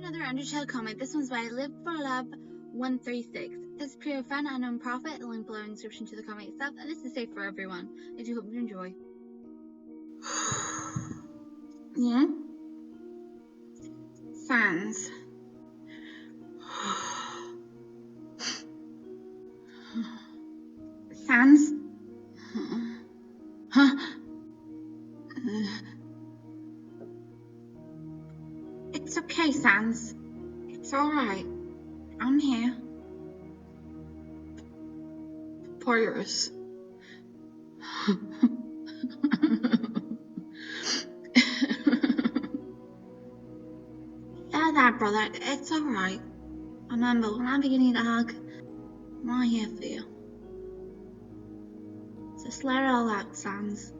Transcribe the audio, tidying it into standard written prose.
another Undertale comic. This one's by Live4Love136. This is pure fun and non-profit. The link below in the description to the comic itself, and this is safe for everyone. I do hope you enjoy. Yeah? Fans. Fans? Huh? It's okay, Sans. It's alright. I'm here. Pirates. There, brother. It's alright. Remember, when I'm beginning to hug, I'm right here for you. Just let it all out, Sans.